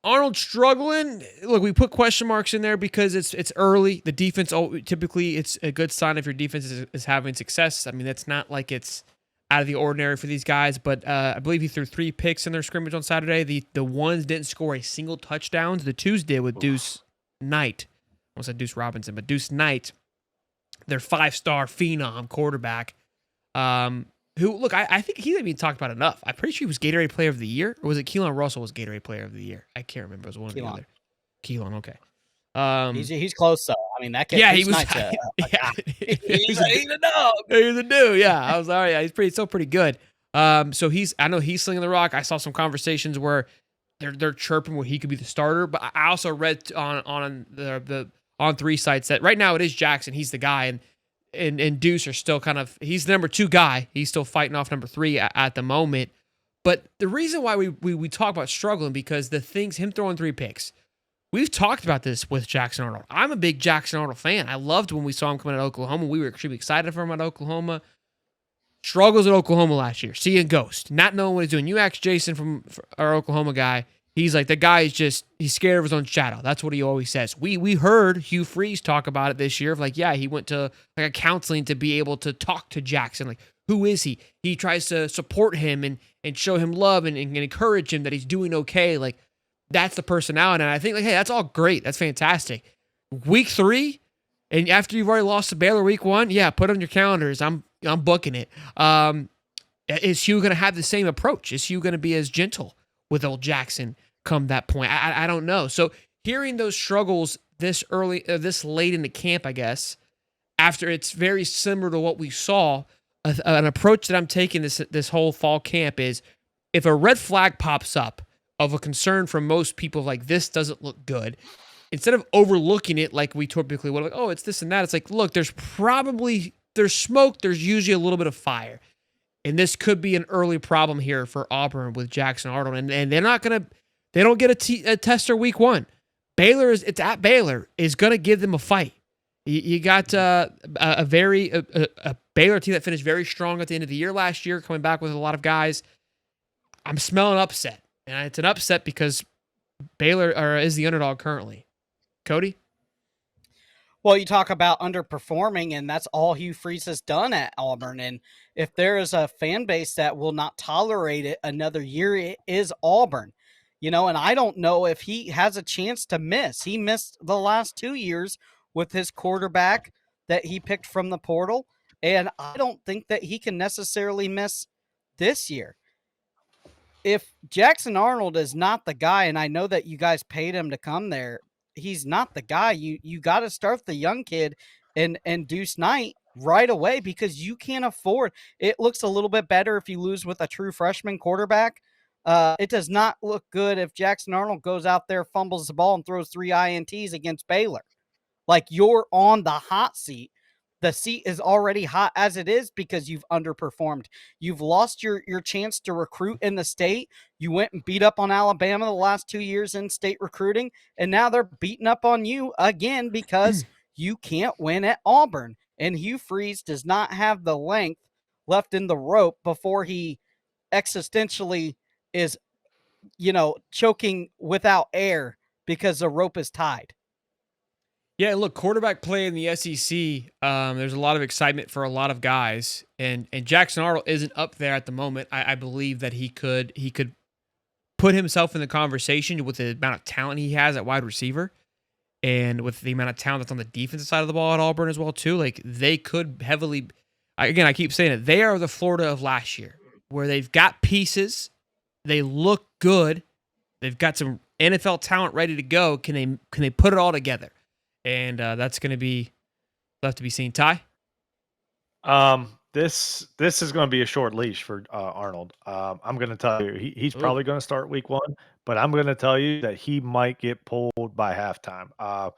Arnold struggling. Look, we put question marks in there because it's early. The defense, typically, it's a good sign if your defense is having success. I mean, that's not like it's out of the ordinary for these guys, but I believe he threw 3 picks in their scrimmage on Saturday. The ones didn't score a single touchdown. The twos did with Deuce Knight. I almost said Deuce Robinson, but Deuce Knight, their 5-star phenom quarterback. Who, look, I think he didn't even talked about enough. I'm pretty sure he was Gatorade Player of the Year, or was it Keelan Russell was Gatorade Player of the Year? I can't remember. It was one or the other. Keelan, okay. He's close though. I mean, that kid. Yeah, he was. Yeah, he's a dog. He's a dude. Yeah, I was all right. He's pretty good. So I know he's slinging the rock. I saw some conversations where they're chirping where he could be the starter, but I also read on the on 3 sites that right now it is Jackson. He's the guy, and Deuce are still kind of, he's the number 2 guy. He's still fighting off number 3 at the moment. But the reason why we talk about struggling, because him throwing 3 picks, we've talked about this with Jackson Arnold. I'm a big Jackson Arnold fan. I loved when we saw him coming out of Oklahoma. We were extremely excited for him at Oklahoma. Struggles at Oklahoma last year, seeing ghost, not knowing what he's doing. You ask Jason from our Oklahoma guy, he's like, the guy is just, he's scared of his own shadow. That's what he always says. We heard Hugh Freeze talk about it this year of like, yeah, he went to like a counseling to be able to talk to Jackson. Like, who is he? He tries to support him and show him love and encourage him that he's doing okay. Like, that's the personality. And I think, like, hey, that's all great. That's fantastic. Week 3, and after you've already lost to Baylor week 1, yeah, put on your calendars. I'm booking it. Is Hugh going to have the same approach? Is Hugh going to be as gentle with old Jackson come that point? I don't know. So hearing those struggles this early, this late in the camp, I guess, after it's very similar to what we saw, an approach that I'm taking this whole fall camp is, if a red flag pops up of a concern from most people, like this doesn't look good, instead of overlooking it like we typically would, like, oh, it's this and that, it's like, look, there's smoke, there's usually a little bit of fire. And this could be an early problem here for Auburn with Jackson Arnold. And they don't get a tester week 1. It's at Baylor, is going to give them a fight. You got a Baylor team that finished very strong at the end of the year last year, coming back with a lot of guys. I'm smelling upset. And it's an upset because Baylor is the underdog currently. Cody? Well, you talk about underperforming, and that's all Hugh Freeze has done at Auburn. And if there is a fan base that will not tolerate it another year, it is Auburn. And I don't know if he has a chance to miss. He missed the last 2 years with his quarterback that he picked from the portal, and I don't think that he can necessarily miss this year. If Jackson Arnold is not the guy, and I know that you guys paid him to come there, he's not the guy. You got to start the young kid and Deuce Knight right away, because you can't afford. It looks a little bit better if you lose with a true freshman quarterback. It does not look good if Jackson Arnold goes out there, fumbles the ball, and throws 3 INTs against Baylor. Like, you're on the hot seat. The seat is already hot as it is because you've underperformed. You've lost your chance to recruit in the state. You went and beat up on Alabama the last 2 years in state recruiting, and now they're beating up on you again because you can't win at Auburn. And Hugh Freeze does not have the length left in the rope before he existentially is, choking without air because the rope is tied. Yeah, look, quarterback play in the SEC, there's a lot of excitement for a lot of guys, and Jackson Arnold isn't up there at the moment. I believe that he could put himself in the conversation with the amount of talent he has at wide receiver, and with the amount of talent that's on the defensive side of the ball at Auburn as well too. Like, they could heavily, again, I keep saying it, they are the Florida of last year, where they've got pieces, they look good, they've got some NFL talent ready to go. Can they put it all together? And that's going to be left to be seen. Ty? This is going to be a short leash for Arnold. I'm going to tell you, he's probably going to start week 1, but I'm going to tell you that he might get pulled by halftime.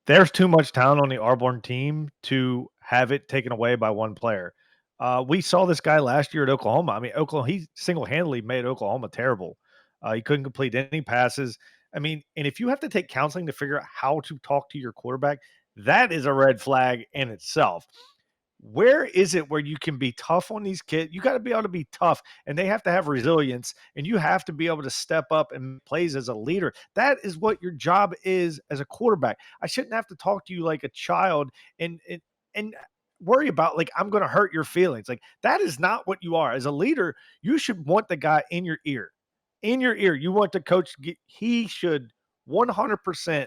There's too much talent on the Auburn team to have it taken away by one player. We saw this guy last year at Oklahoma. I mean, he single-handedly made Oklahoma terrible. He couldn't complete any passes. I mean, and if you have to take counseling to figure out how to talk to your quarterback, that is a red flag in itself. where is it where you can be tough on these kids? You got to be able to be tough, and they have to have resilience, and you have to be able to step up and plays as a leader. That is what your job is as a quarterback. I shouldn't have to talk to you like a child and worry about like I'm going to hurt your feelings. Like that is not what you are. As a leader, you should want the guy in your ear. In your ear, you want the coach to get, he should 100%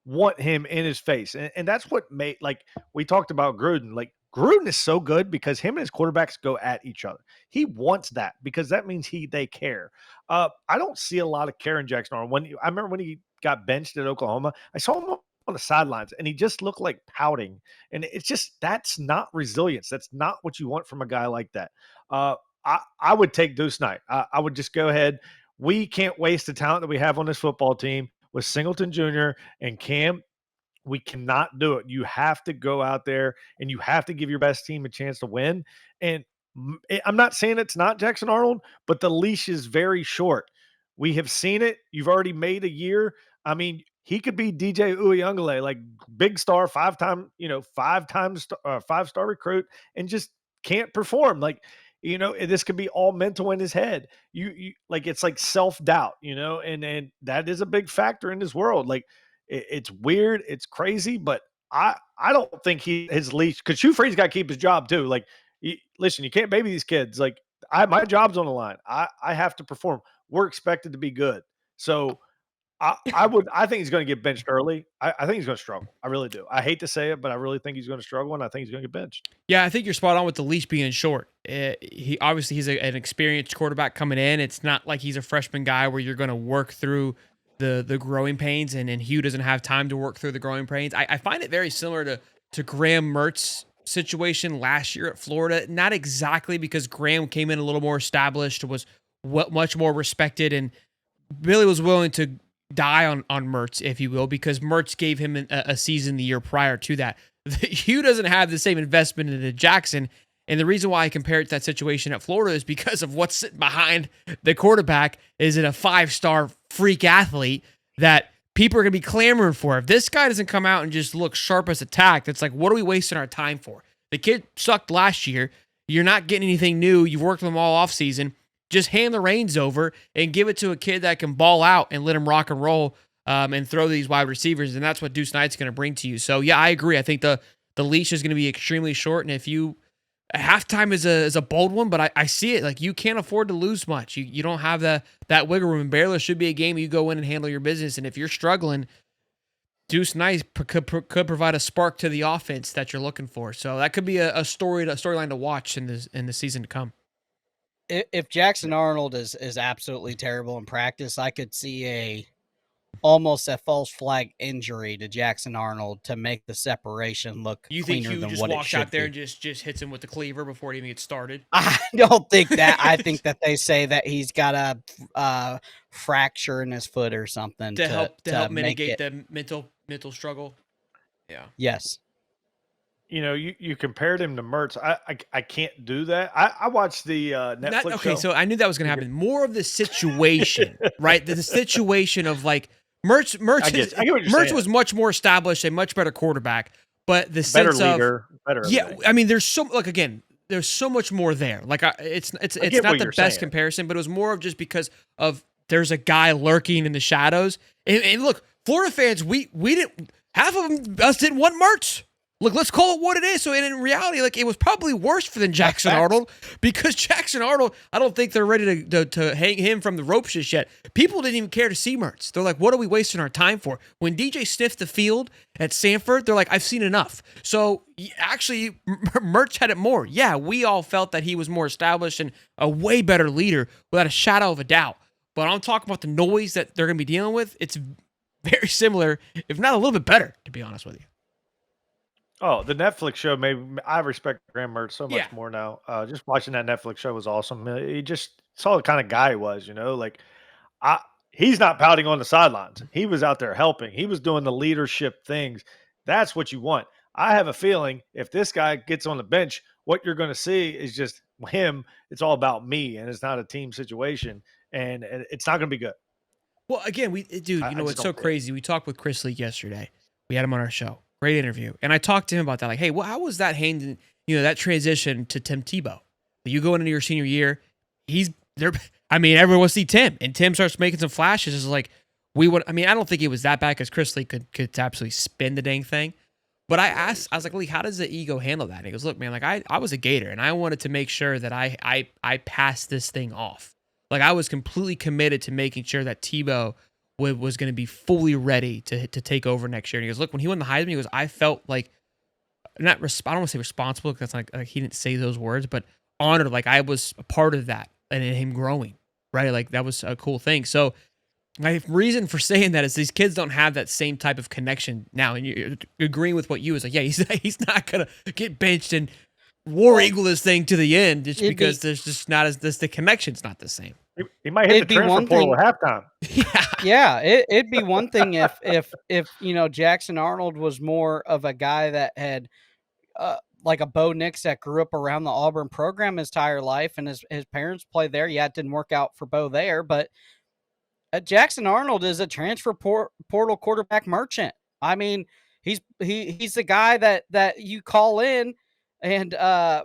want him in his face. And that's what made, like we talked about Gruden. Like Gruden is so good because him and his quarterbacks go at each other. He wants that because that means they care. I don't see a lot of care in Jackson Arnold. I remember when he got benched at Oklahoma, I saw him on the sidelines and he just looked like pouting. And it's just, that's not resilience. That's not what you want from a guy like that. I would take Deuce Knight. I would just go ahead. We can't waste the talent that we have on this football team with Singleton Jr. and Cam. We cannot do it. You have to go out there and you have to give your best team a chance to win. And I'm not saying it's not Jackson Arnold, but the leash is very short. We have seen it. You've already made a year. I mean, he could be DJ Uyunglele, like big star, five-time five-star recruit, and just can't perform. Like, this could be all mental in his head. You like it's like self-doubt, and that is a big factor in his world. Like it's weird, it's crazy, but I don't think his leash, because Hugh Freeze got to keep his job too. Like, listen, you can't baby these kids. Like my job's on the line. I have to perform. We're expected to be good. So I think he's going to get benched early. I think he's going to struggle. I really do. I hate to say it, but I really think he's going to struggle, and I think he's going to get benched. Yeah, I think you're spot on with the leash being short. He's an experienced quarterback coming in. It's not like he's a freshman guy where you're going to work through the growing pains, and Hugh doesn't have time to work through the growing pains. I find it very similar to Graham Mertz's situation last year at Florida. Not exactly, because Graham came in a little more established, was much more respected, and Billy was willing to die on Mertz, if you will, because Mertz gave him a season the year prior to that. Hugh doesn't have the same investment into Jackson, and the reason why I compare it to that situation at Florida is because of what's sitting behind the quarterback. Is it a 5-star freak athlete that people are going to be clamoring for? If this guy doesn't come out and just look sharp as a tack, it's like, what are we wasting our time for? The kid sucked last year. You're not getting anything new. You've worked with him all offseason. Just hand the reins over and give it to a kid that can ball out and let him rock and roll and throw these wide receivers. And that's what Deuce Knight's going to bring to you. So, yeah, I agree. I think the leash is going to be extremely short. And if halftime is a bold one, but I see it. Like, you can't afford to lose much. You don't have that wiggle room. Barely should be a game you go in and handle your business. And if you're struggling, Deuce Knight could provide a spark to the offense that you're looking for. So that could be a storyline to watch in the season to come. If Jackson Arnold is absolutely terrible in practice, I could see almost a false flag injury to Jackson Arnold to make the separation look You think cleaner Hugh than just what it walks should out there be. and just hits him with the cleaver before it even gets started? I don't think that. I think that they say that he's got a fracture in his foot or something to help make mitigate it. the mental struggle. Yeah. Yes. You compared him to Mertz. I can't do that. I watched the Netflix show. So I knew that was going to happen. More of the situation, right? The situation of like Mertz I get what you're saying. was much more established, a much better quarterback, but the Better sense leader, better. yeah, everything. I mean, there's so much more there. Like it's not what the you're best saying. comparison, but it was more of just because of there's a guy lurking in the shadows. And look, Florida fans, we didn't, half of us didn't want Mertz. Look, let's call it what it is. So in reality, like, it was probably worse than Jackson Arnold, because Jackson Arnold, I don't think they're ready to hang him from the ropes just yet. People didn't even care to see Mertz. They're like, what are we wasting our time for? When DJ sniffed the field at Sanford, they're like, I've seen enough. So actually, Mertz had it more. Yeah, we all felt that he was more established and a way better leader without a shadow of a doubt. But I'm talking about the noise that they're going to be dealing with. It's very similar, if not a little bit better, to be honest with you. Oh, the Netflix show I respect Graham Mertz so much Yeah. more now. Just watching that Netflix show was awesome. He just saw the kind of guy he was, like he's not pouting on the sidelines. He was out there helping. He was doing the leadership things. That's what you want. I have a feeling if this guy gets on the bench, what you're going to see is just him. It's all about me, and it's not a team situation, and it's not going to be good. Well, again, it's so crazy. We talked with Chris Lee yesterday. We had him on our show. Great interview. And I talked to him about that. Like, hey, how was that that transition to Tim Tebow. You go into your senior year, he's there. I mean, everyone wants to see Tim, and Tim starts making some flashes. It's like I don't think he was that bad because Chris Lee could absolutely spin the dang thing. But I was like, Lee, how does the ego handle that? And he goes, look, man, like I was a Gator, and I wanted to make sure that I passed this thing off. Like I was completely committed to making sure that Tebow was going to be fully ready to take over next year. And he goes, look, when he won the Heisman, he goes, I felt like I don't want to say responsible because like he didn't say those words, but honored, like I was a part of that and in him growing, right? Like that was a cool thing. So my reason for saying that is these kids don't have that same type of connection now. And you're agreeing with what you was like, yeah, he's not going to get benched and War Eagle this thing to the end just because there's just not the connection's not the same. He might hit the transfer portal at halftime. Yeah, it'd be one thing if Jackson Arnold was more of a guy that had like a Bo Nix that grew up around the Auburn program his entire life, and his parents played there. Yeah, it didn't work out for Bo there, but Jackson Arnold is a transfer portal quarterback merchant. I mean, he's the guy that you call in, and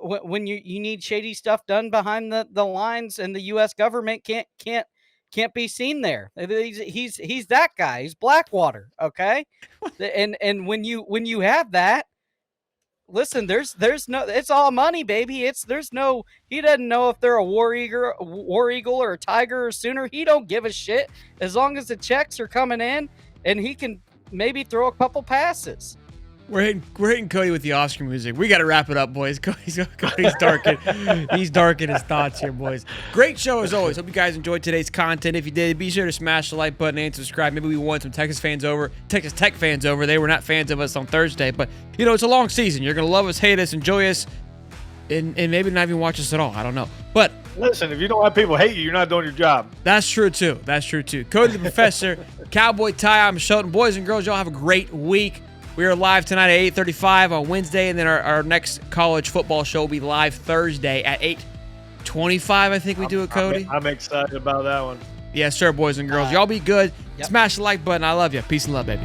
when you need shady stuff done behind the lines, and the U.S. government can't be seen there. He's that guy. He's Blackwater. Okay, and when you have that. Listen, there's no, it's all money, baby. He doesn't know if they're a war eagle or a tiger or sooner. He don't give a shit as long as the checks are coming in and he can maybe throw a couple passes. We're hitting Cody with the Oscar music. We got to wrap it up, boys. Cody's darking his thoughts here, boys. Great show as always. Hope you guys enjoyed today's content. If you did, be sure to smash the like button and subscribe. Maybe we won some Texas Tech fans over. They were not fans of us on Thursday, but it's a long season. You're gonna love us, hate us, enjoy us, and maybe not even watch us at all. I don't know, but listen, if you don't have people hate you, you're not doing your job. That's true too. Cody the Professor, Cowboy Ty. I'm Shelton. Boys and girls, y'all have a great week. We are live tonight at 8:35 on Wednesday, and then our next college football show will be live Thursday at 8:25. I think we do it, Cody. I'm excited about that one. Yes, sir, boys and girls. Y'all be good. Yep. Smash the like button. I love you. Peace and love, baby.